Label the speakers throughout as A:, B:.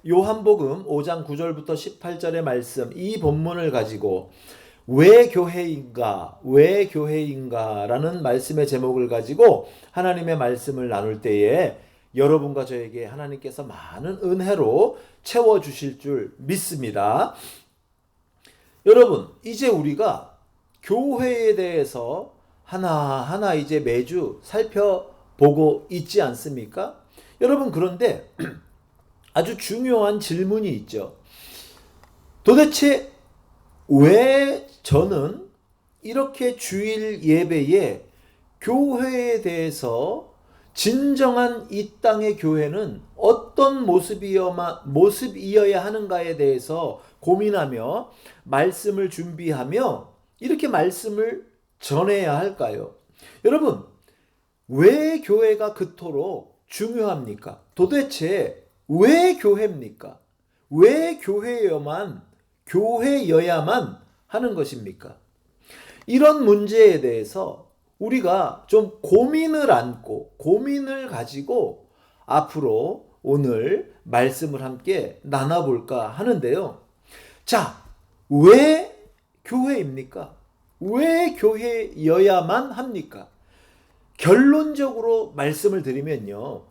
A: 요한복음 5장 9절부터 18절의 말씀, 이 본문을 가지고 왜 교회인가, 왜 교회인가라는 말씀의 제목을 가지고 하나님의 말씀을 나눌 때에 여러분과 저에게 하나님께서 많은 은혜로 채워주실 줄 믿습니다. 여러분, 이제 우리가 교회에 대해서 하나하나 이제 매주 살펴보고 있지 않습니까? 여러분, 그런데 아주 중요한 질문이 있죠. 도대체 왜 저는 이렇게 주일 예배에 교회에 대해서 진정한 이 땅의 교회는 어떤 모습이어야 하는가에 대해서 고민하며 말씀을 준비하며 이렇게 말씀을 전해야 할까요? 여러분, 왜 교회가 그토록 중요합니까? 도대체 왜 교회입니까? 왜 교회여야만 하는 것입니까? 이런 문제에 대해서 우리가 좀 고민을 가지고 앞으로 오늘 말씀을 함께 나눠볼까 하는데요. 자, 왜 교회입니까? 왜 교회여야만 합니까? 결론적으로 말씀을 드리면요.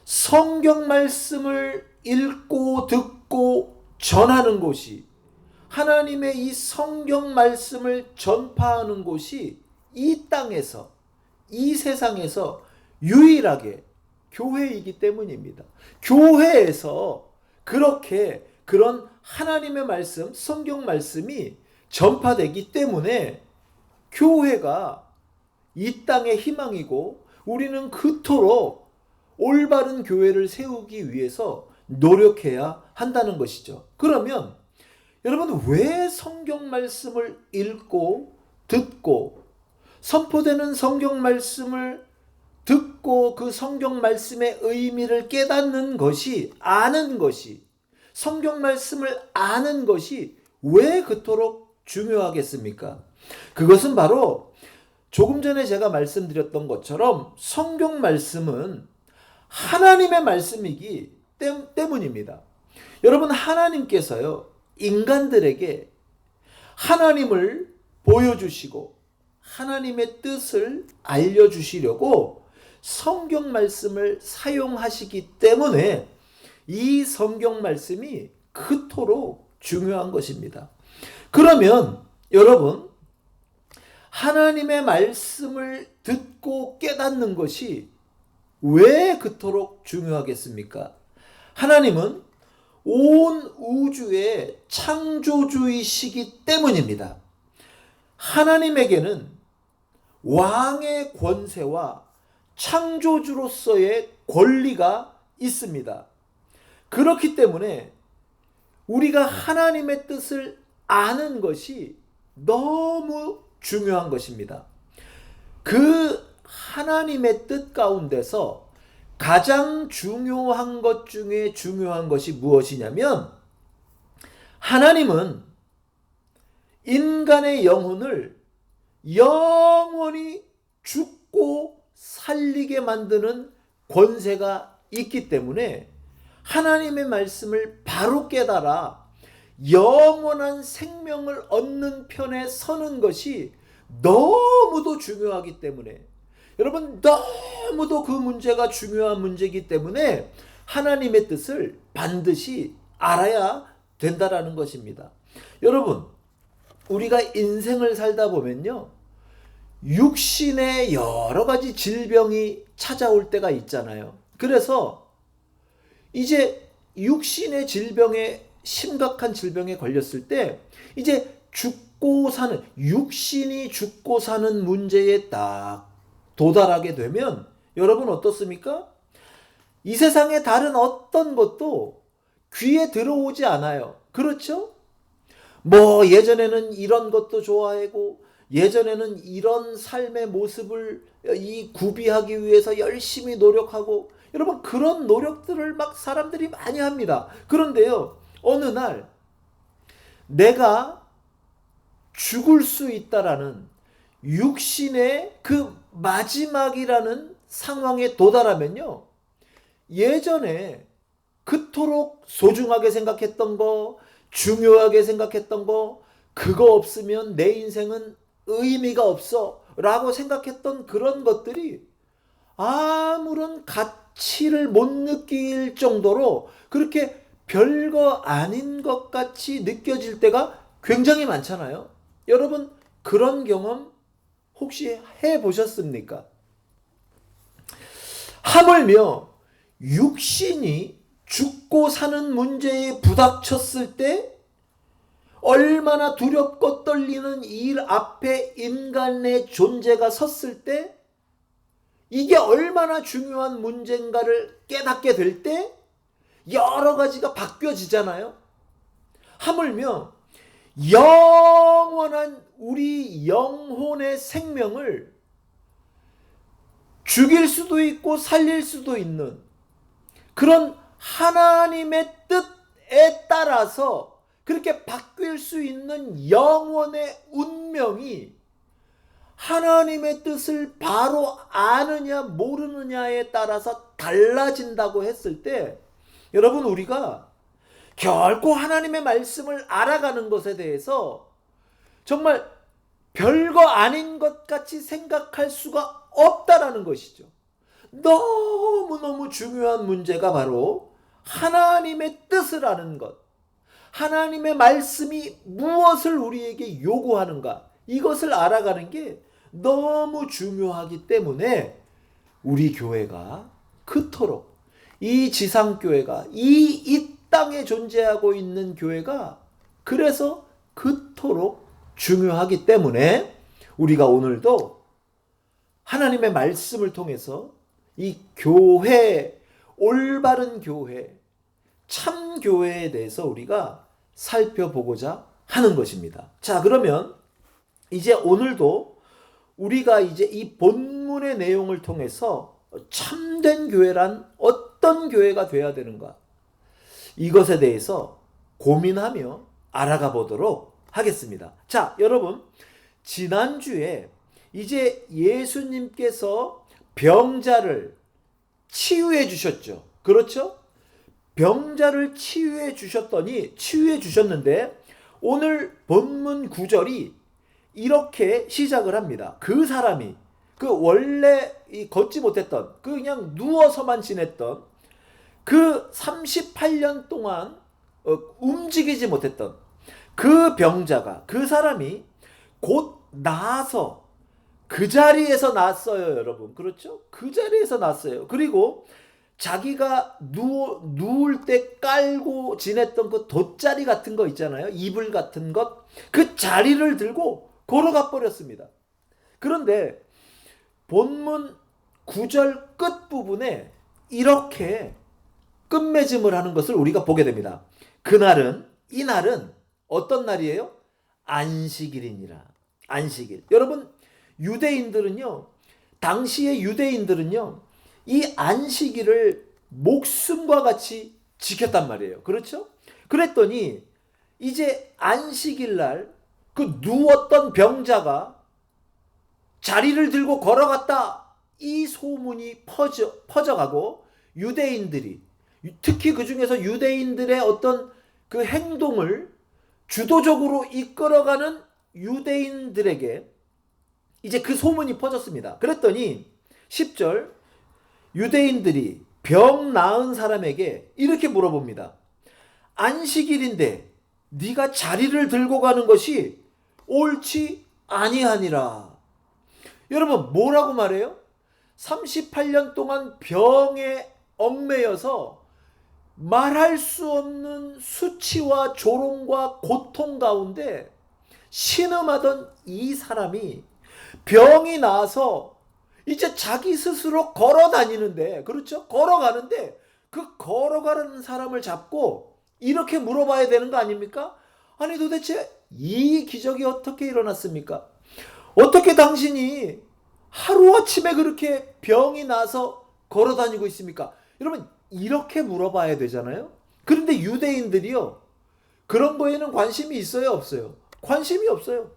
A: 성경 말씀을 읽고 듣고 전하는 곳이, 하나님의 이 성경 말씀을 전파하는 곳이 이 땅에서, 이 세상에서 유일하게 교회이기 때문입니다. 교회에서 그렇게 그런 하나님의 말씀, 성경 말씀이 전파되기 때문에 교회가 이 땅의 희망이고, 우리는 그토록 올바른 교회를 세우기 위해서 노력해야 한다는 것이죠. 그러면 여러분, 왜 성경 말씀을 읽고 듣고 선포되는 성경 말씀을 듣고 그 성경 말씀의 의미를 깨닫는 것이, 아는 것이, 성경 말씀을 아는 것이 왜 그토록 중요하겠습니까? 그것은 바로 조금 전에 제가 말씀드렸던 것처럼 성경 말씀은 하나님의 말씀이기 때문입니다. 여러분, 하나님께서요, 인간들에게 하나님을 보여주시고 하나님의 뜻을 알려주시려고 성경 말씀을 사용하시기 때문에 이 성경 말씀이 그토록 중요한 것입니다. 그러면 여러분, 하나님의 말씀을 듣고 깨닫는 것이 왜 그토록 중요하겠습니까? 하나님은 온 우주의 창조주이시기 때문입니다. 하나님에게는 왕의 권세와 창조주로서의 권리가 있습니다. 그렇기 때문에 우리가 하나님의 뜻을 아는 것이 너무 중요한 것입니다. 그 하나님의 뜻 가운데서 가장 중요한 것 중에 중요한 것이 무엇이냐면, 하나님은 인간의 영혼을 영원히 죽고 살리게 만드는 권세가 있기 때문에 하나님의 말씀을 바로 깨달아 영원한 생명을 얻는 편에 서는 것이 너무도 중요하기 때문에, 여러분, 너무도 그 문제가 중요한 문제이기 때문에 하나님의 뜻을 반드시 알아야 된다라는 것입니다. 여러분, 우리가 인생을 살다 보면요, 육신의 여러 가지 질병이 찾아올 때가 있잖아요. 그래서 이제 육신의 질병에, 심각한 질병에 걸렸을 때 이제 육신이 죽고 사는 문제에 딱 도달하게 되면 여러분 어떻습니까? 이 세상의 다른 어떤 것도 귀에 들어오지 않아요. 그렇죠? 예전에는 이런 것도 좋아하고, 예전에는 이런 삶의 모습을 구비하기 위해서 열심히 노력하고, 여러분, 그런 노력들을 막 사람들이 많이 합니다. 그런데요, 어느 날 내가 죽을 수 있다라는 육신의 그 마지막이라는 상황에 도달하면요, 예전에 그토록 소중하게 생각했던 거, 중요하게 생각했던 거, 그거 없으면 내 인생은 의미가 없어 라고 생각했던 그런 것들이 아무런 가치를 못 느낄 정도로 그렇게 별거 아닌 것 같이 느껴질 때가 굉장히 많잖아요. 여러분, 그런 경험 혹시 해보셨습니까? 하물며 육신이 죽고 사는 문제에 부닥쳤을 때 얼마나 두렵고 떨리는 일 앞에 인간의 존재가 섰을 때 이게 얼마나 중요한 문제인가를 깨닫게 될 때 여러 가지가 바뀌어지잖아요. 하물며 영원한 우리 영혼의 생명을 죽일 수도 있고 살릴 수도 있는 그런 하나님의 뜻에 따라서 그렇게 바뀔 수 있는 영혼의 운명이 하나님의 뜻을 바로 아느냐 모르느냐에 따라서 달라진다고 했을 때 여러분, 우리가 결코 하나님의 말씀을 알아가는 것에 대해서 정말 별거 아닌 것 같이 생각할 수가 없다라는 것이죠. 너무너무 중요한 문제가 바로 하나님의 뜻을 아는 것, 하나님의 말씀이 무엇을 우리에게 요구하는가, 이것을 알아가는 게 너무 중요하기 때문에 우리 교회가 그토록, 이 지상교회가, 이 땅에 존재하고 있는 교회가 그래서 그토록 중요하기 때문에 우리가 오늘도 하나님의 말씀을 통해서 이 교회, 올바른 교회, 참 교회에 대해서 우리가 살펴보고자 하는 것입니다. 자, 그러면 이제 오늘도 우리가 이제 이 본문의 내용을 통해서 참된 교회란 어떤 교회가 되어야 되는가, 이것에 대해서 고민하며 알아가 보도록 하겠습니다. 자, 여러분, 지난주에 이제 예수님께서 병자를 치유해 주셨죠. 그렇죠? 병자를 치유해 주셨는데 오늘 본문 9절이 이렇게 시작을 합니다. 그 사람이 원래 걷지 못했던, 그냥 누워서만 지냈던 그 38년 동안 움직이지 못했던 그 병자가, 그 사람이 곧 나아서 그 자리에서 났어요, 여러분. 그렇죠? 그 자리에서 났어요. 그리고 자기가 누울 때 깔고 지냈던 그 돗자리 같은 거 있잖아요. 이불 같은 것. 그 자리를 들고 걸어가 버렸습니다. 그런데 본문 9절 끝부분에 이렇게 끝맺음을 하는 것을 우리가 보게 됩니다. 이날은 어떤 날이에요? 안식일이니라. 안식일. 여러분, 당시의 유대인들은요, 이 안식일을 목숨과 같이 지켰단 말이에요. 그렇죠? 그랬더니 이제 안식일 날 그 누웠던 병자가 자리를 들고 걸어갔다, 이 소문이 퍼져가고 유대인들이, 특히 그 중에서 유대인들의 어떤 그 행동을 주도적으로 이끌어가는 유대인들에게 이제 그 소문이 퍼졌습니다. 그랬더니 10절, 유대인들이 병 나은 사람에게 이렇게 물어봅니다. 안식일인데 네가 자리를 들고 가는 것이 옳지 아니하니라. 여러분, 뭐라고 말해요? 38년 동안 병에 얽매여서 말할 수 없는 수치와 조롱과 고통 가운데 신음하던 이 사람이 병이 나서 이제 자기 스스로 걸어 다니는데, 그렇죠? 걸어가는데 그 걸어가는 사람을 잡고 이렇게 물어봐야 되는 거 아닙니까? 아니, 도대체 이 기적이 어떻게 일어났습니까? 어떻게 당신이 하루아침에 그렇게 병이 나서 걸어 다니고 있습니까? 여러분, 이렇게 물어봐야 되잖아요. 그런데 유대인들이요, 그런 거에는 관심이 있어요, 없어요? 관심이 없어요.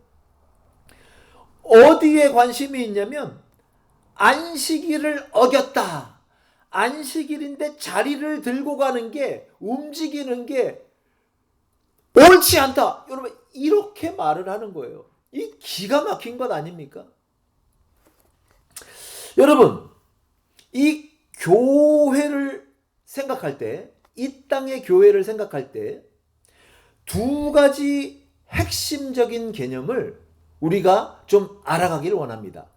A: 어디에 관심이 있냐면 안식일을 어겼다, 안식일인데 자리를 들고 가는 게, 움직이는 게 옳지 않다. 여러분, 이렇게 말을 하는 거예요. 이 기가 막힌 것 아닙니까? 여러분, 이 교회를 생각할 때, 이 땅의 교회를 생각할 때 두 가지 핵심적인 개념을 우리가 좀 알아가기를 원합니다.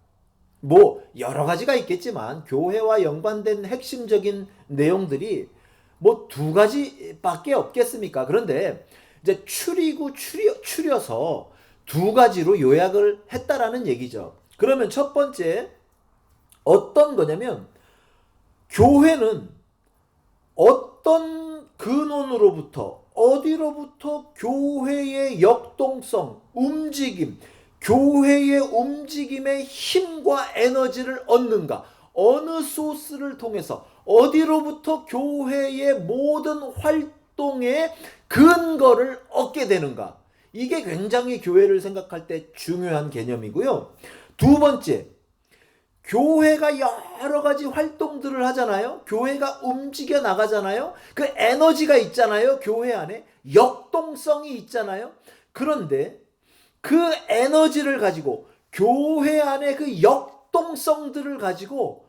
A: 뭐 여러 가지가 있겠지만 교회와 연관된 핵심적인 내용들이 뭐 두 가지밖에 없겠습니까? 그런데 이제 추려서 두 가지로 요약을 했다라는 얘기죠. 그러면 첫 번째 어떤 거냐면, 교회는 어떤 근원으로부터, 어디로부터 교회의 역동성, 움직임, 교회의 움직임의 힘과 에너지를 얻는가? 어느 소스를 통해서, 어디로부터 교회의 모든 활동의 근거를 얻게 되는가? 이게 굉장히 교회를 생각할 때 중요한 개념이고요. 두 번째, 교회가 여러 가지 활동들을 하잖아요. 교회가 움직여 나가잖아요. 그 에너지가 있잖아요. 교회 안에 역동성이 있잖아요. 그런데 그 에너지를 가지고, 교회 안에 그 역동성들을 가지고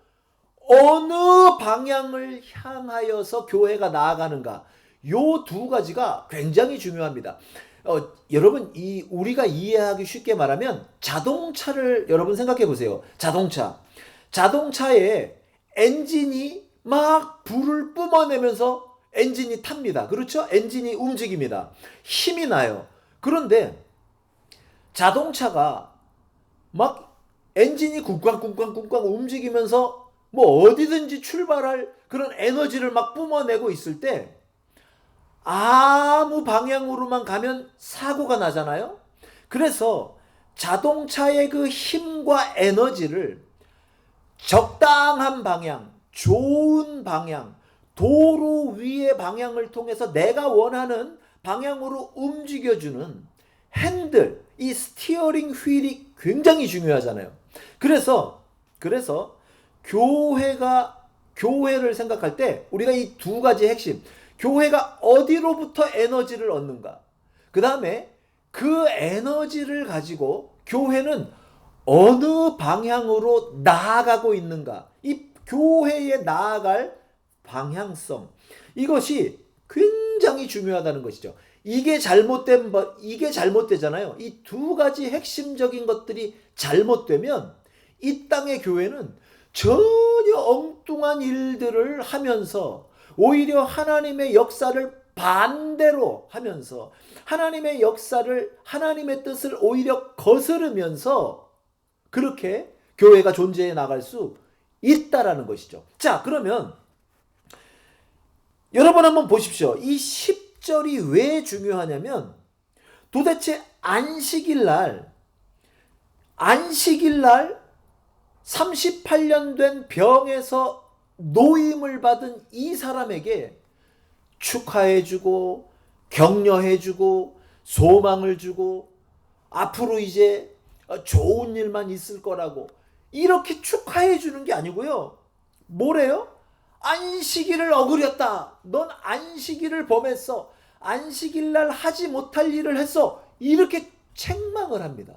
A: 어느 방향을 향하여서 교회가 나아가는가, 요 두 가지가 굉장히 중요합니다. 여러분, 우리가 이해하기 쉽게 말하면 자동차를 여러분 생각해 보세요. 자동차에 엔진이 막 불을 뿜어내면서 엔진이 탑니다. 그렇죠? 엔진이 움직입니다. 힘이 나요. 그런데 자동차가 막 엔진이 쿵쾅쿵쾅쿵쾅 움직이면서 뭐 어디든지 출발할 그런 에너지를 막 뿜어내고 있을 때 아무 방향으로만 가면 사고가 나잖아요. 그래서 자동차의 그 힘과 에너지를 적당한 방향, 좋은 방향, 도로 위의 방향을 통해서 내가 원하는 방향으로 움직여주는 핸들, 이 스티어링 휠이 굉장히 중요하잖아요. 그래서 교회를 생각할 때 우리가 이 두 가지 핵심, 교회가 어디로부터 에너지를 얻는가, 그 다음에 그 에너지를 가지고 교회는 어느 방향으로 나아가고 있는가, 이 교회에 나아갈 방향성, 이것이 굉장히 중요하다는 것이죠. 이게 잘못되잖아요. 이 두 가지 핵심적인 것들이 잘못되면 이 땅의 교회는 전혀 엉뚱한 일들을 하면서 오히려 하나님의 역사를 반대로 하면서 하나님의 뜻을 오히려 거스르면서 그렇게 교회가 존재해 나갈 수 있다라는 것이죠. 자, 그러면 여러분 한번 보십시오. 이 10절이 왜 중요하냐면, 도대체 안식일 날 38년 된 병에서 노임을 받은 이 사람에게 축하해주고 격려해주고 소망을 주고 앞으로 이제 좋은 일만 있을 거라고 이렇게 축하해주는 게 아니고요. 뭐래요? 안식일을 어그렸다. 넌 안식일을 범했어. 안식일날 하지 못할 일을 했어. 이렇게 책망을 합니다.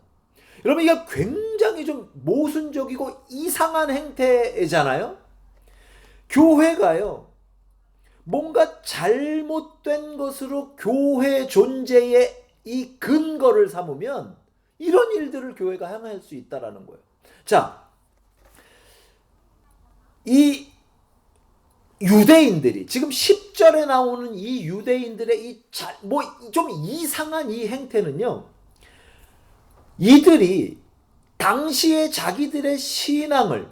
A: 여러분, 이게 굉장히 좀 모순적이고 이상한 행태잖아요. 교회가요, 뭔가 잘못된 것으로 교회 존재의 이 근거를 삼으면 이런 일들을 교회가 행할 수 있다라는 거예요. 자, 이 유대인들이 지금 10절에 나오는 이 유대인들의 좀 이상한 이 행태는요, 이들이 당시에 자기들의 신앙을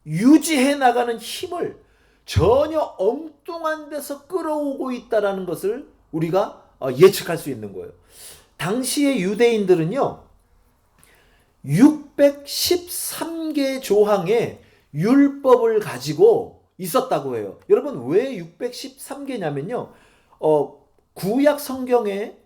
A: 유지해 나가는 힘을 전혀 엉뚱한 데서 끌어오고 있다라는 것을 우리가 예측할 수 있는 거예요. 당시의 유대인들은요, 613개 조항의 율법을 가지고 있었다고 해요. 여러분, 왜 613개냐면요, 구약 성경에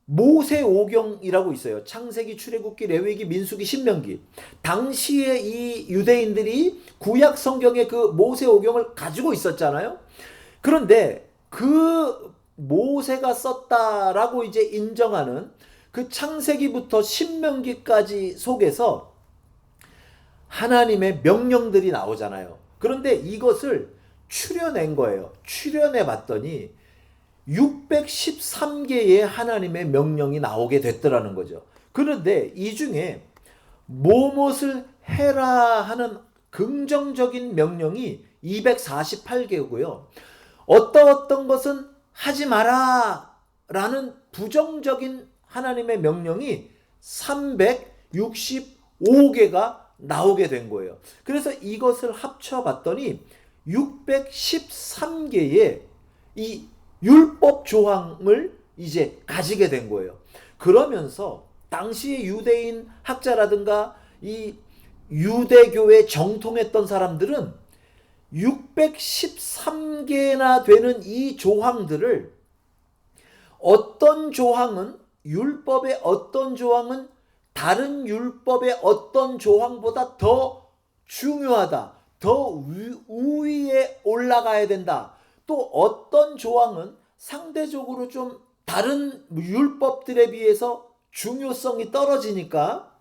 A: 모세오경이라고 있어요. 창세기, 출애굽기, 레위기, 민수기, 신명기. 당시에 이 유대인들이 구약 성경의 그 모세오경을 가지고 있었잖아요. 그런데 그 모세가 썼다라고 이제 인정하는 그 창세기부터 신명기까지 속에서 하나님의 명령들이 나오잖아요. 그런데 이것을 추려낸 거예요. 추려내 봤더니 613개의 하나님의 명령이 나오게 됐더라는 거죠. 그런데 이 중에 무엇을 해라 하는 긍정적인 명령이 248개고요. 어떤 것은 하지 마라 라는 부정적인 하나님의 명령이 365개가 나오게 된 거예요. 그래서 이것을 합쳐봤더니 613개의 이 율법 조항을 이제 가지게 된 거예요. 그러면서 당시의 유대인 학자라든가 이 유대교에 정통했던 사람들은 613개나 되는 이 조항들을 어떤 조항은 율법의 어떤 조항은 다른 율법의 어떤 조항보다 더 중요하다. 더 우위에 올라가야 된다. 또 어떤 조항은 상대적으로 좀 다른 율법들에 비해서 중요성이 떨어지니까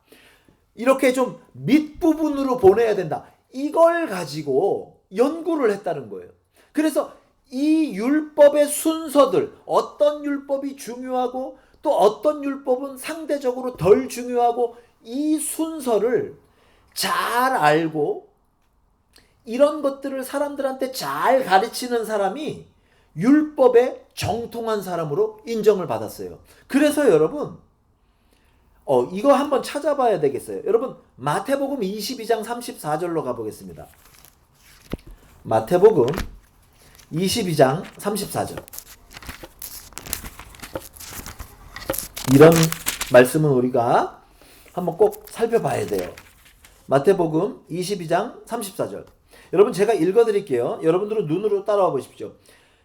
A: 이렇게 좀 밑부분으로 보내야 된다. 이걸 가지고 연구를 했다는 거예요. 그래서 이 율법의 순서들, 어떤 율법이 중요하고 또 어떤 율법은 상대적으로 덜 중요하고 이 순서를 잘 알고 이런 것들을 사람들한테 잘 가르치는 사람이 율법에 정통한 사람으로 인정을 받았어요. 그래서 여러분 이거 한번 찾아봐야 되겠어요. 여러분 마태복음 22장 34절로 가보겠습니다. 마태복음 22장 34절. 이런 말씀은 우리가 한번 꼭 살펴봐야 돼요. 마태복음 22장 34절. 여러분 제가 읽어드릴게요. 여러분들은 눈으로 따라와 보십시오.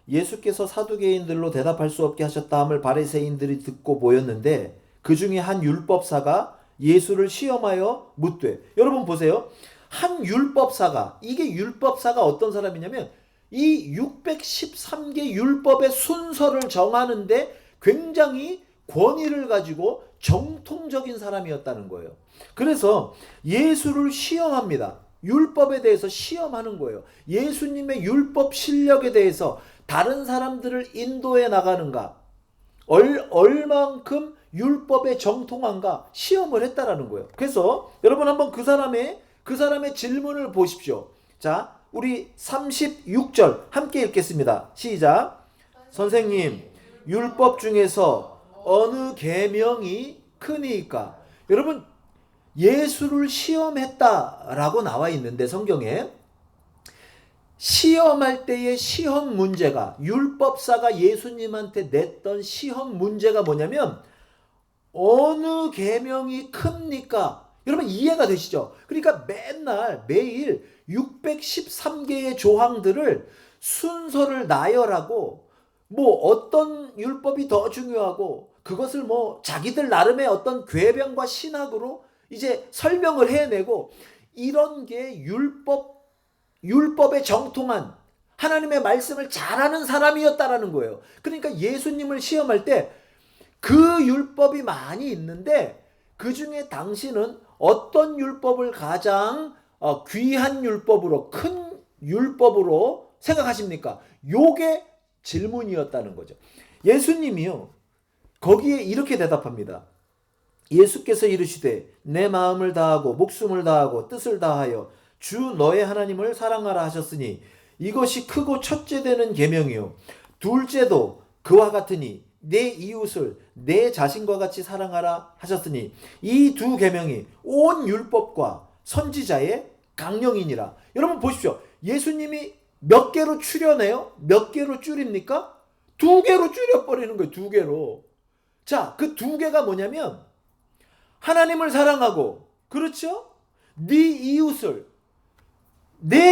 A: 예수께서 사두개인들로 대답할 수 없게 하셨다 함을 바리새인들이 듣고 모였는데 그 중에 한 율법사가 예수를 시험하여 묻되. 여러분 보세요. 한 율법사가, 이게 율법사가 어떤 사람이냐면 이 613개 율법의 순서를 정하는데 굉장히 권위를 가지고 정통적인 사람이었다는 거예요. 그래서 예수를 시험합니다. 율법에 대해서 시험하는 거예요. 예수님의 율법 실력에 대해서 다른 사람들을 인도해 나가는가, 얼만큼 율법에 정통한가 시험을 했다라는 거예요. 그래서 여러분 한번 그 사람의 질문을 보십시오. 자, 우리 36절 함께 읽겠습니다. 시작. 선생님, 율법 중에서 어느 계명이 크니까? 여러분 예수를 시험했다라고 나와 있는데 성경에 시험할 때의 시험 문제가, 율법사가 예수님한테 냈던 시험 문제가 뭐냐면 어느 계명이 큽니까? 여러분 이해가 되시죠? 그러니까 매일 613개의 조항들을 순서를 나열하고 뭐 어떤 율법이 더 중요하고 그것을 뭐 자기들 나름의 어떤 궤변과 신학으로 이제 설명을 해내고 이런 게 율법에 정통한 하나님의 말씀을 잘하는 사람이었다라는 거예요. 그러니까 예수님을 시험할 때 그 율법이 많이 있는데 그 중에 당신은 어떤 율법을 가장 귀한 율법으로, 큰 율법으로 생각하십니까? 요게 질문이었다는 거죠. 예수님이요 거기에 이렇게 대답합니다. 예수께서 이르시되 내 마음을 다하고 목숨을 다하고 뜻을 다하여 주 너의 하나님을 사랑하라 하셨으니 이것이 크고 첫째 되는 계명이요 둘째도 그와 같으니 내 이웃을 내 자신과 같이 사랑하라 하셨으니 이 두 계명이 온 율법과 선지자의 강령이니라. 여러분 보십시오. 예수님이 몇 개로 추려내요? 몇 개로 줄입니까? 2개로 줄여버리는 거예요. 2개로. 자, 그 2개가 뭐냐면 하나님을 사랑하고, 그렇죠? 내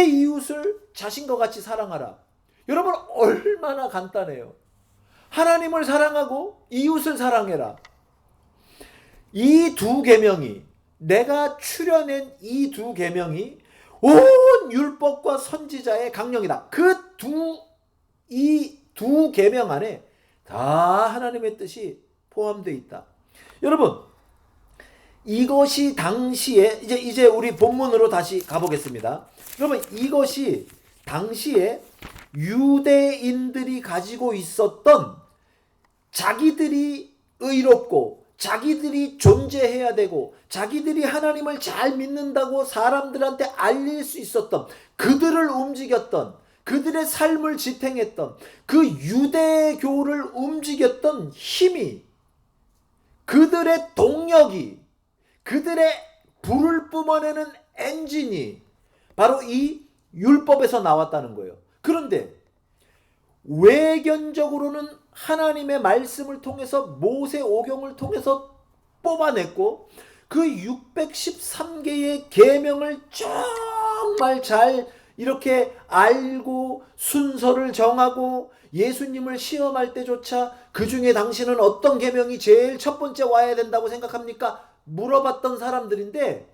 A: 이웃을 자신과 같이 사랑하라. 여러분 얼마나 간단해요. 하나님을 사랑하고 이웃을 사랑해라. 이 두 계명이, 내가 추려낸 이 두 계명이 온 율법과 선지자의 강령이다. 이 두 계명 안에 다 하나님의 뜻이 포함되어 있다. 여러분, 이것이 당시에, 이제 우리 본문으로 다시 가보겠습니다. 여러분, 이것이 당시에 유대인들이 가지고 있었던, 자기들이 의롭고 자기들이 존재해야 되고 자기들이 하나님을 잘 믿는다고 사람들한테 알릴 수 있었던, 그들을 움직였던, 그들의 삶을 지탱했던 그 유대교를 움직였던 힘이, 그들의 동력이, 그들의 불을 뿜어내는 엔진이 바로 이 율법에서 나왔다는 거예요. 그런데 외견적으로는 하나님의 말씀을 통해서, 모세오경을 통해서 뽑아냈고, 그 613개의 계명을 정말 잘 이렇게 알고 순서를 정하고, 예수님을 시험할 때조차 그 중에 당신은 어떤 계명이 제일 첫 번째 와야 된다고 생각합니까? 물어봤던 사람들인데,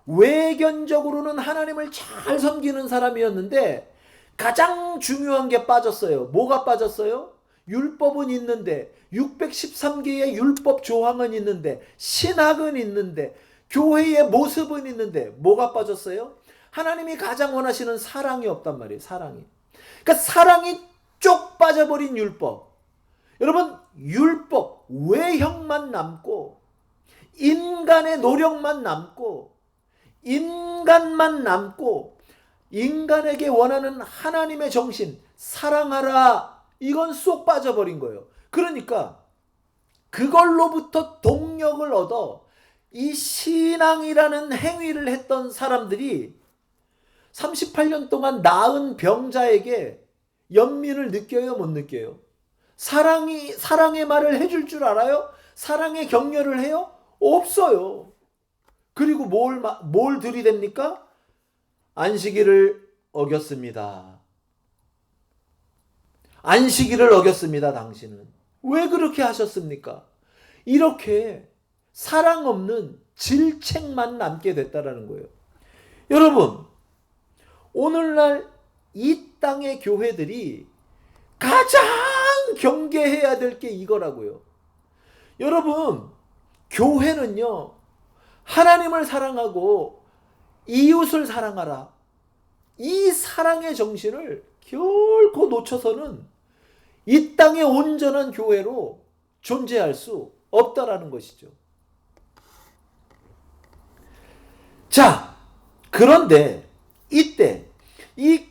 A: 외견적으로는 하나님을 잘 섬기는 사람이었는데 가장 중요한 게 빠졌어요. 뭐가 빠졌어요? 율법은 있는데, 613개의 율법 조항은 있는데, 신학은 있는데, 교회의 모습은 있는데, 뭐가 빠졌어요? 하나님이 가장 원하시는 사랑이 없단 말이에요. 사랑이. 그러니까 사랑이 쪽 빠져버린 율법. 여러분, 율법, 외형만 남고 인간의 노력만 남고 인간만 남고, 인간에게 원하는 하나님의 정신, 사랑하라, 이건 쏙 빠져버린 거예요. 그러니까 그걸로부터 동력을 얻어 이 신앙이라는 행위를 했던 사람들이 38년 동안 나은 병자에게 연민을 느껴요, 못 느껴요? 사랑의 말을 해줄 줄 알아요? 사랑의 격려를 해요? 없어요. 그리고 뭘 들이댑니까? 안식일을 어겼습니다. 안식일을 어겼습니다, 당신은. 왜 그렇게 하셨습니까? 이렇게 사랑 없는 질책만 남게 됐다라는 거예요. 여러분, 오늘날 이 땅의 교회들이 가장 경계해야 될 게 이거라고요. 여러분, 교회는요, 하나님을 사랑하고 이웃을 사랑하라, 이 사랑의 정신을 결코 놓쳐서는 이 땅의 온전한 교회로 존재할 수 없다라는 것이죠. 자, 그런데 이때 이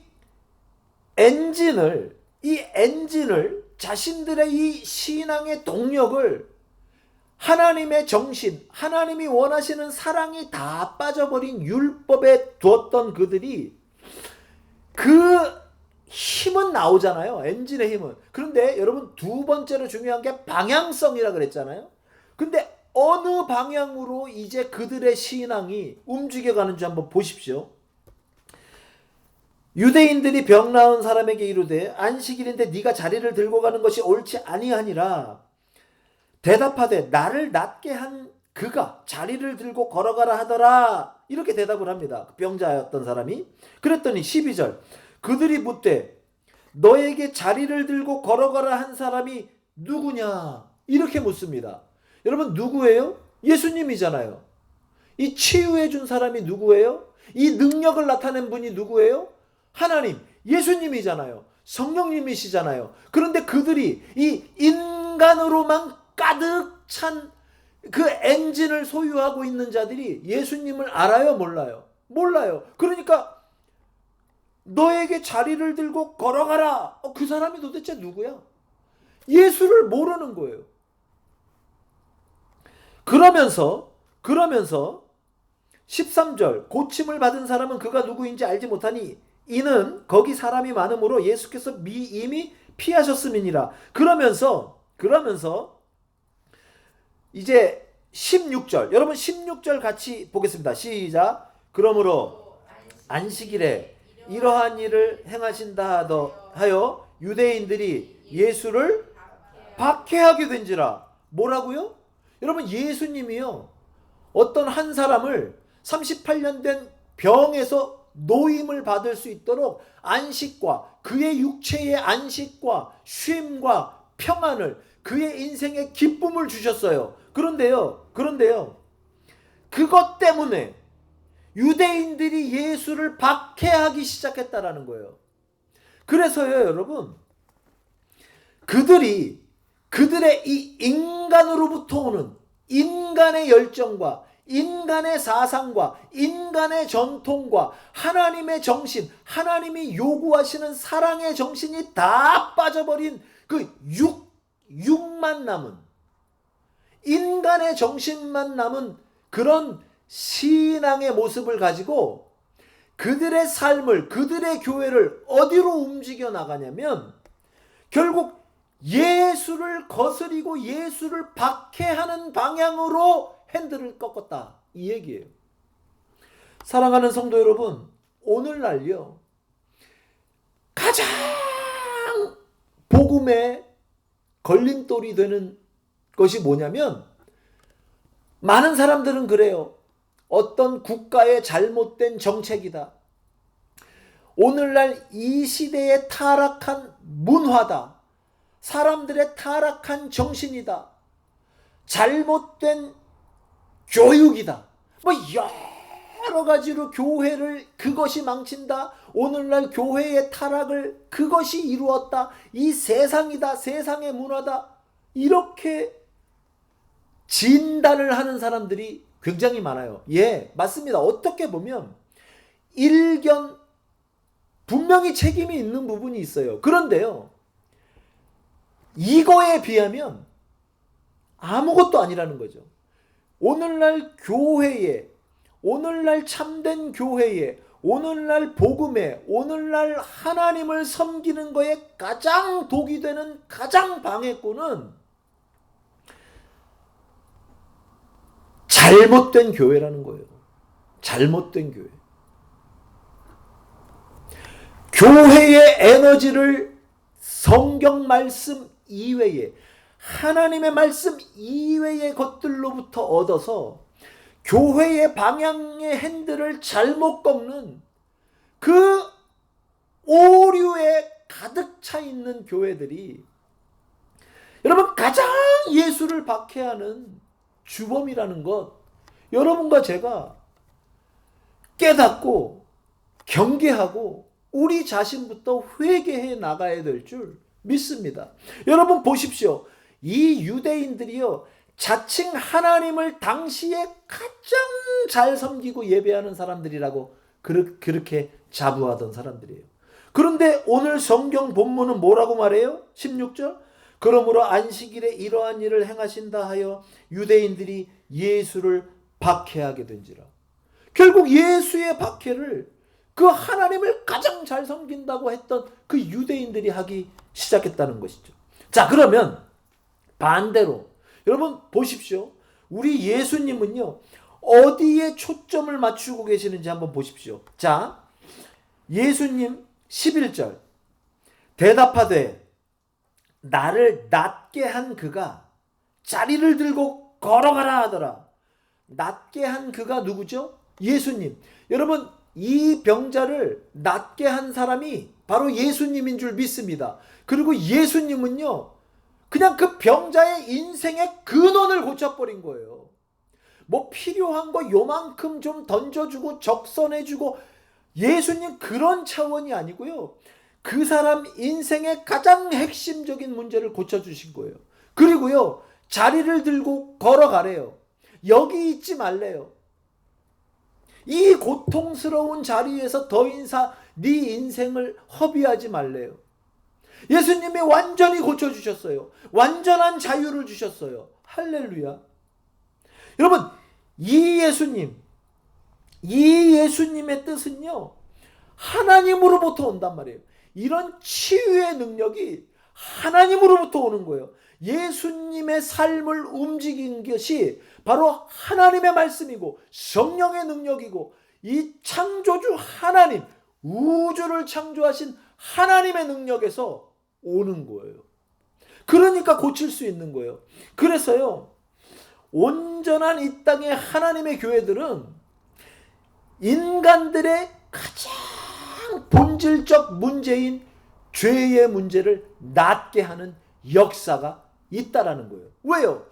A: 엔진을 자신들의 이 신앙의 동력을, 하나님의 정신, 하나님이 원하시는 사랑이 다 빠져버린 율법에 두었던 그들이, 그 힘은 나오잖아요. 엔진의 힘은. 그런데 여러분, 두 번째로 중요한 게 방향성이라 그랬잖아요. 근데 어느 방향으로 이제 그들의 신앙이 움직여가는지 한번 보십시오. 유대인들이 병 나은 사람에게 이르되 안식일인데 네가 자리를 들고 가는 것이 옳지 아니하니라. 대답하되 나를 낫게 한 그가 자리를 들고 걸어가라 하더라. 이렇게 대답을 합니다. 병자였던 사람이. 그랬더니 12절, 그들이 묻되 너에게 자리를 들고 걸어가라 한 사람이 누구냐? 이렇게 묻습니다. 여러분, 누구예요? 예수님이잖아요. 이 치유해 준 사람이 누구예요? 이 능력을 나타낸 분이 누구예요? 하나님, 예수님이잖아요. 성령님이시잖아요. 그런데 그들이 이 인간으로만 가득 찬 그 엔진을 소유하고 있는 자들이 예수님을 알아요? 몰라요? 몰라요. 그러니까 너에게 자리를 들고 걸어가라. 그 사람이 도대체 누구야? 예수를 모르는 거예요. 그러면서 13절, 고침을 받은 사람은 그가 누구인지 알지 못하니 이는 거기 사람이 많으므로 예수께서 이미 피하셨음이니라. 그러면서 이제 16절, 여러분 16절 같이 보겠습니다. 시작. 그러므로 안식일에 이러한 일을 행하신다 하여 유대인들이 예수를 박해하게 된지라. 뭐라고요? 여러분, 예수님이요, 어떤 한 사람을 38년 된 병에서 노임을 받을 수 있도록 안식과 그의 육체의 안식과 쉼과 평안을, 그의 인생의 기쁨을 주셨어요. 그런데요, 그것 때문에 유대인들이 예수를 박해하기 시작했다라는 거예요. 그래서요, 여러분, 그들의 이 인간으로부터 오는 인간의 열정과 인간의 사상과 인간의 전통과 하나님의 정신, 하나님이 요구하시는 사랑의 정신이 다 빠져버린 그 육만 남은, 인간의 정신만 남은 그런 신앙의 모습을 가지고 그들의 삶을, 그들의 교회를 어디로 움직여 나가냐면 결국 예수를 거스리고 예수를 박해하는 방향으로 핸들을 꺾었다, 이 얘기예요. 사랑하는 성도 여러분, 오늘날요, 가장 복음의 걸림돌이 되는 것이 뭐냐면, 많은 사람들은 그래요. 어떤 국가의 잘못된 정책이다, 오늘날 이 시대의 타락한 문화다, 사람들의 타락한 정신이다, 잘못된 교육이다, 뭐 여러 가지로 교회를 그것이 망친다, 오늘날 교회의 타락을 그것이 이루었다, 이 세상이다, 세상의 문화다, 이렇게 진단을 하는 사람들이 굉장히 많아요. 예, 맞습니다. 어떻게 보면 일견 분명히 책임이 있는 부분이 있어요. 그런데요, 이거에 비하면 아무것도 아니라는 거죠. 오늘날 교회에, 오늘날 참된 교회에, 오늘날 복음에, 오늘날 하나님을 섬기는 거에 가장 독이 되는 가장 방해꾼은 잘못된 교회라는 거예요. 잘못된 교회. 교회의 에너지를 성경 말씀 이외에, 하나님의 말씀 이외의 것들로부터 얻어서 교회의 방향의 핸들을 잘못 꺾는 그 오류에 가득 차 있는 교회들이 여러분 가장 예수를 박해하는 주범이라는 것, 여러분과 제가 깨닫고 경계하고 우리 자신부터 회개해 나가야 될 줄 믿습니다. 여러분 보십시오. 이 유대인들이요, 자칭 하나님을 당시에 가장 잘 섬기고 예배하는 사람들이라고 그렇게 자부하던 사람들이에요. 그런데 오늘 성경 본문은 뭐라고 말해요? 16절. 그러므로 안식일에 이러한 일을 행하신다 하여 유대인들이 예수를 박해하게 된지라. 결국 예수의 박해를 그 하나님을 가장 잘 섬긴다고 했던 그 유대인들이 하기 시작했다는 것이죠. 자, 그러면 반대로 여러분 보십시오. 우리 예수님은요, 어디에 초점을 맞추고 계시는지 한번 보십시오. 자, 예수님 11절. 대답하되 나를 낫게 한 그가 자리를 들고 걸어가라 하더라. 낫게 한 그가 누구죠? 예수님. 여러분, 이 병자를 낫게 한 사람이 바로 예수님인 줄 믿습니다. 그리고 예수님은요, 그냥 그 병자의 인생의 근원을 고쳐버린 거예요. 뭐 필요한 거 요만큼 좀 던져주고 적선해주고, 예수님 그런 차원이 아니고요, 그 사람 인생의 가장 핵심적인 문제를 고쳐주신 거예요. 그리고요, 자리를 들고 걸어가래요. 여기 있지 말래요. 이 고통스러운 자리에서 더 이상 네 인생을 허비하지 말래요. 예수님이 완전히 고쳐주셨어요. 완전한 자유를 주셨어요. 할렐루야. 여러분, 이 예수님의 뜻은요, 하나님으로부터 온단 말이에요. 이런 치유의 능력이 하나님으로부터 오는 거예요. 예수님의 삶을 움직인 것이 바로 하나님의 말씀이고 성령의 능력이고, 이 창조주 하나님, 우주를 창조하신 하나님의 능력에서 오는 거예요. 그러니까 고칠 수 있는 거예요. 그래서요, 온전한 이 땅의 하나님의 교회들은 인간들의 가장 본질적 문제인 죄의 문제를 낫게 하는 역사가 있다라는 거예요. 왜요?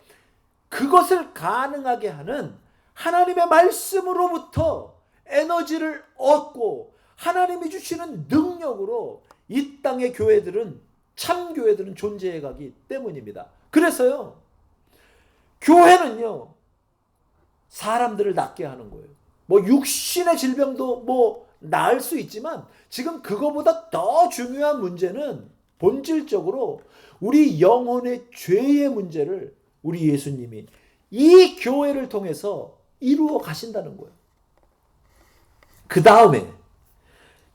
A: 그것을 가능하게 하는 하나님의 말씀으로부터 에너지를 얻고 하나님이 주시는 능력으로 이 땅의 교회들은, 참 교회들은 존재해 가기 때문입니다. 그래서요, 교회는요, 사람들을 낫게 하는 거예요. 뭐 육신의 질병도 뭐 나을 수 있지만 지금 그거보다 더 중요한 문제는 본질적으로 우리 영혼의 죄의 문제를 우리 예수님이 이 교회를 통해서 이루어 가신다는 거예요. 그 다음에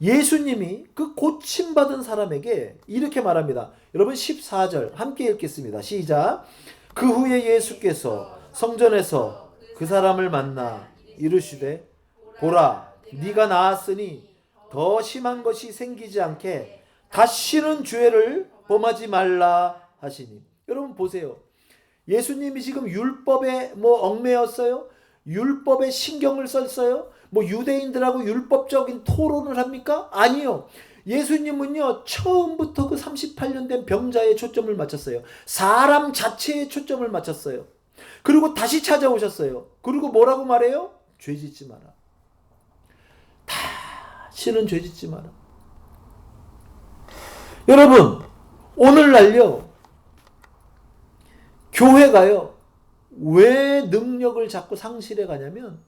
A: 예수님이 그 고침받은 사람에게 이렇게 말합니다. 여러분 14절 함께 읽겠습니다. 시작. 그 후에 예수께서 성전에서 그 사람을 만나 이르시되 보라, 네가 나았으니 더 심한 것이 생기지 않게 다시는 죄를 범하지 말라 하시니. 여러분 보세요. 예수님이 지금 율법에 뭐 얽매였어요? 율법에 신경을 썼어요? 뭐 유대인들하고 율법적인 토론을 합니까? 아니요. 예수님은요, 처음부터 그 38년 된 병자에 초점을 맞췄어요. 사람 자체에 초점을 맞췄어요. 그리고 다시 찾아오셨어요. 그리고 뭐라고 말해요? 죄 짓지 마라. 다시는 죄 짓지 마라. 여러분, 오늘날요, 교회가요, 왜 능력을 자꾸 상실해 가냐면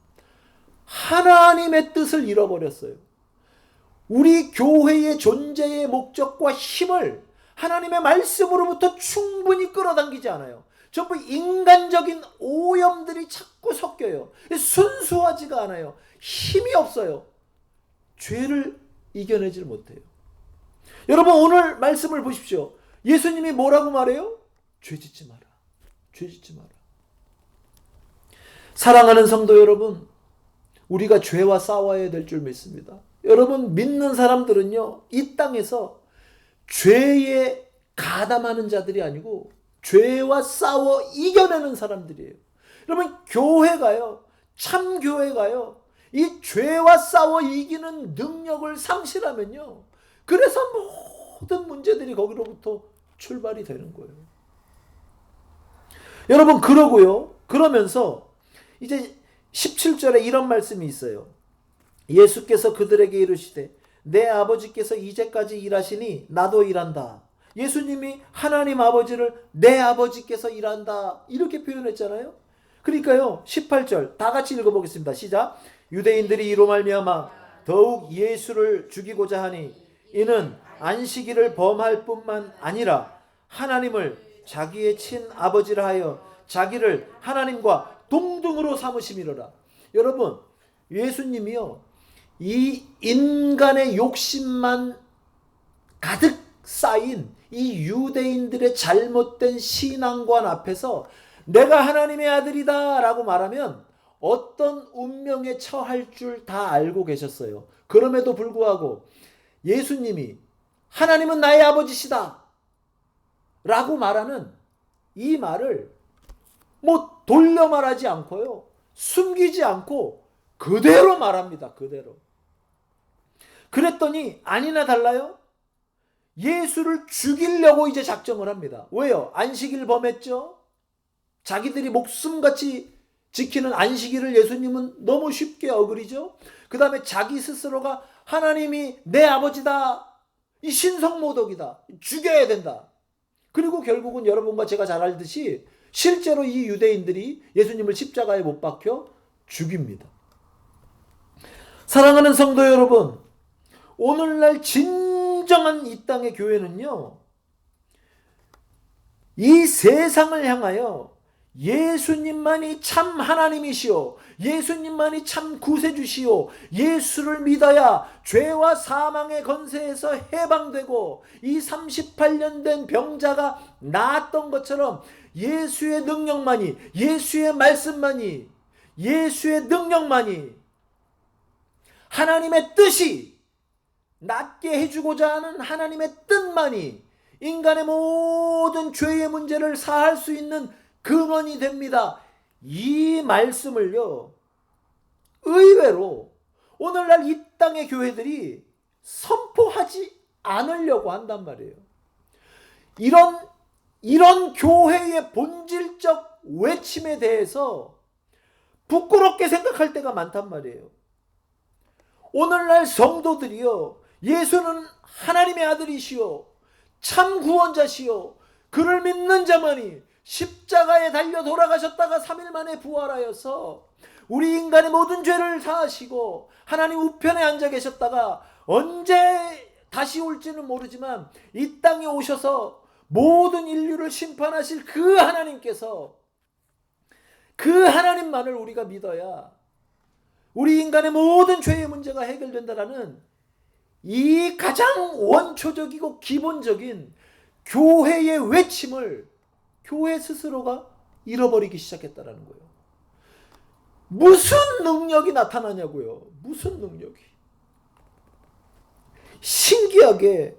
A: 하나님의 뜻을 잃어버렸어요. 우리 교회의 존재의 목적과 힘을 하나님의 말씀으로부터 충분히 끌어당기지 않아요. 전부 인간적인 오염들이 자꾸 섞여요. 순수하지가 않아요. 힘이 없어요. 죄를 이겨내질 못해요. 여러분 오늘 말씀을 보십시오. 예수님이 뭐라고 말해요? 죄 짓지 마라. 죄 짓지 마라. 사랑하는 성도 여러분, 우리가 죄와 싸워야 될 줄 믿습니다. 여러분 믿는 사람들은요, 이 땅에서 죄에 가담하는 자들이 아니고 죄와 싸워 이겨내는 사람들이에요. 여러분 교회가요, 참 교회가요, 이 죄와 싸워 이기는 능력을 상실하면요, 그래서 모든 문제들이 거기로부터 출발이 되는 거예요. 여러분 그러고요, 그러면서 이제 17절에 이런 말씀이 있어요. 예수께서 그들에게 이르시되 내 아버지께서 이제까지 일하시니 나도 일한다. 예수님이 하나님 아버지를 내 아버지께서 일한다 이렇게 표현했잖아요. 그러니까요 18절 다 같이 읽어보겠습니다. 시작. 유대인들이 이로 말미암아 더욱 예수를 죽이고자 하니 이는 안식일을 범할 뿐만 아니라 하나님을 자기의 친아버지라 하여 자기를 하나님과 동등으로 삼으심이로라. 여러분 예수님이요, 이 인간의 욕심만 가득 쌓인 이 유대인들의 잘못된 신앙관 앞에서 내가 하나님의 아들이다 라고 말하면 어떤 운명에 처할 줄 다 알고 계셨어요. 그럼에도 불구하고 예수님이 하나님은 나의 아버지시다 라고 말하는 이 말을 뭐 돌려 말하지 않고요, 숨기지 않고 그대로 말합니다. 그대로. 그랬더니 아니나 달라요, 예수를 죽이려고 이제 작정을 합니다. 왜요? 안식일 범했죠. 자기들이 목숨같이 지키는 안식일을 예수님은 너무 쉽게 어그리죠. 그 다음에 자기 스스로가 하나님이 내 아버지다, 이 신성모독이다, 죽여야 된다. 그리고 결국은 여러분과 제가 잘 알듯이 실제로 이 유대인들이 예수님을 십자가에 못 박혀 죽입니다. 사랑하는 성도 여러분, 오늘날 진정한 이 땅의 교회는요, 이 세상을 향하여 예수님만이 참 하나님이시오, 예수님만이 참 구세주시오, 예수를 믿어야 죄와 사망의 권세에서 해방되고 이 38년 된 병자가 나았던 것처럼 예수의 능력만이, 예수의 말씀만이, 예수의 능력만이, 하나님의 뜻이, 낫게 해주고자 하는 하나님의 뜻만이 인간의 모든 죄의 문제를 사할 수 있는 근원이 됩니다. 이 말씀을요, 의외로 오늘날 이 땅의 교회들이 선포하지 않으려고 한단 말이에요. 이런 교회의 본질적 외침에 대해서 부끄럽게 생각할 때가 많단 말이에요. 오늘날 성도들이요, 예수는 하나님의 아들이시오, 참 구원자시오, 그를 믿는 자만이 십자가에 달려 돌아가셨다가 3일 만에 부활하여서 우리 인간의 모든 죄를 사하시고 하나님 우편에 앉아 계셨다가 언제 다시 올지는 모르지만 이 땅에 오셔서 모든 인류를 심판하실 그 하나님께서, 그 하나님만을 우리가 믿어야 우리 인간의 모든 죄의 문제가 해결된다라는 이 가장 원초적이고 기본적인 교회의 외침을 교회 스스로가 잃어버리기 시작했다라는 거예요. 무슨 능력이 나타나냐고요. 무슨 능력이. 신기하게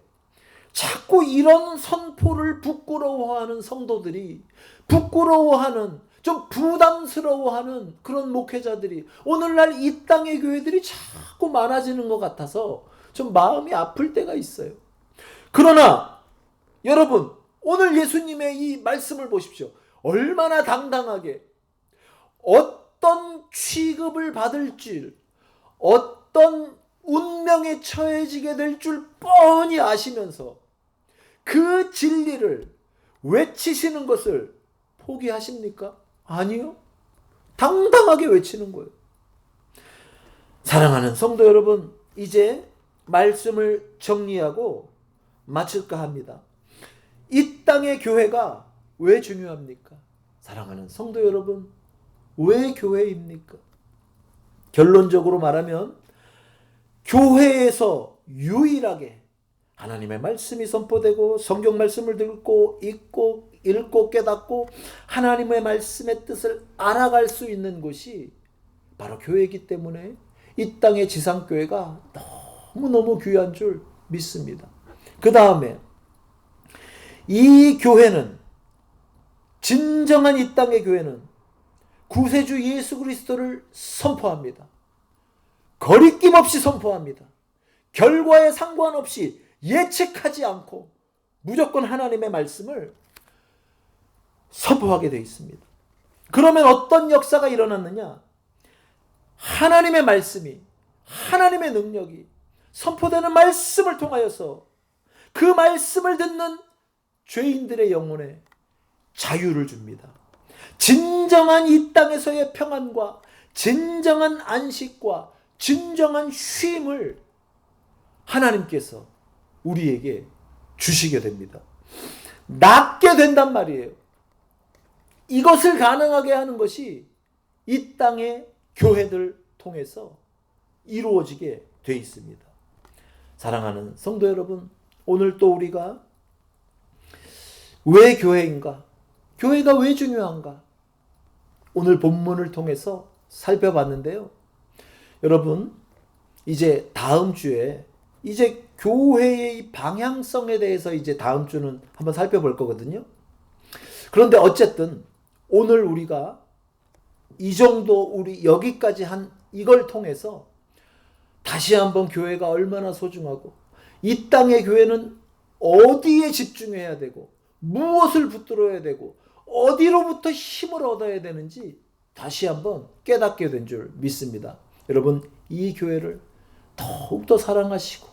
A: 자꾸 이런 선포를 부끄러워하는 성도들이, 부끄러워하는, 좀 부담스러워하는 그런 목회자들이 오늘날 이 땅의 교회들이 자꾸 많아지는 것 같아서 좀 마음이 아플 때가 있어요. 그러나 여러분, 오늘 예수님의 이 말씀을 보십시오. 얼마나 당당하게 어떤 취급을 받을 줄, 어떤 운명에 처해지게 될 줄 뻔히 아시면서 그 진리를 외치시는 것을 포기하십니까? 아니요. 당당하게 외치는 거예요. 사랑하는 성도 여러분, 이제 말씀을 정리하고 마칠까 합니다. 이 땅의 교회가 왜 중요합니까? 사랑하는 성도 여러분, 왜 교회입니까? 결론적으로 말하면 교회에서 유일하게 하나님의 말씀이 선포되고 성경 말씀을 듣고 읽고 깨닫고 하나님의 말씀의 뜻을 알아갈 수 있는 곳이 바로 교회이기 때문에 이 땅의 지상교회가 너무너무 귀한 줄 믿습니다. 그 다음에 이 교회는, 진정한 이 땅의 교회는 구세주 예수 그리스도를 선포합니다. 거리낌 없이 선포합니다. 결과에 상관없이 예측하지 않고 무조건 하나님의 말씀을 선포하게 되어 있습니다. 그러면 어떤 역사가 일어났느냐? 하나님의 말씀이, 하나님의 능력이 선포되는 말씀을 통하여서 그 말씀을 듣는 죄인들의 영혼에 자유를 줍니다. 진정한 이 땅에서의 평안과 진정한 안식과 진정한 쉼을 하나님께서 우리에게 주시게 됩니다. 낫게 된단 말이에요. 이것을 가능하게 하는 것이 이 땅의 교회들 통해서 이루어지게 돼 있습니다. 사랑하는 성도 여러분, 오늘 또 우리가 왜 교회인가? 교회가 왜 중요한가? 오늘 본문을 통해서 살펴봤는데요. 여러분, 이제 다음 주에 이제 교회의 방향성에 대해서 이제 다음 주는 한번 살펴볼 거거든요. 그런데 어쨌든 오늘 우리가 이 정도 우리 여기까지 한 이걸 통해서 다시 한번 교회가 얼마나 소중하고 이 땅의 교회는 어디에 집중해야 되고 무엇을 붙들어야 되고 어디로부터 힘을 얻어야 되는지 다시 한번 깨닫게 된 줄 믿습니다. 여러분, 이 교회를 더욱더 사랑하시고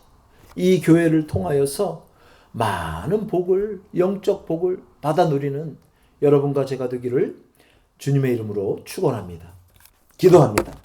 A: 이 교회를 통하여서 많은 복을, 영적 복을 받아 누리는 여러분과 제가 되기를 주님의 이름으로 축원합니다. 기도합니다.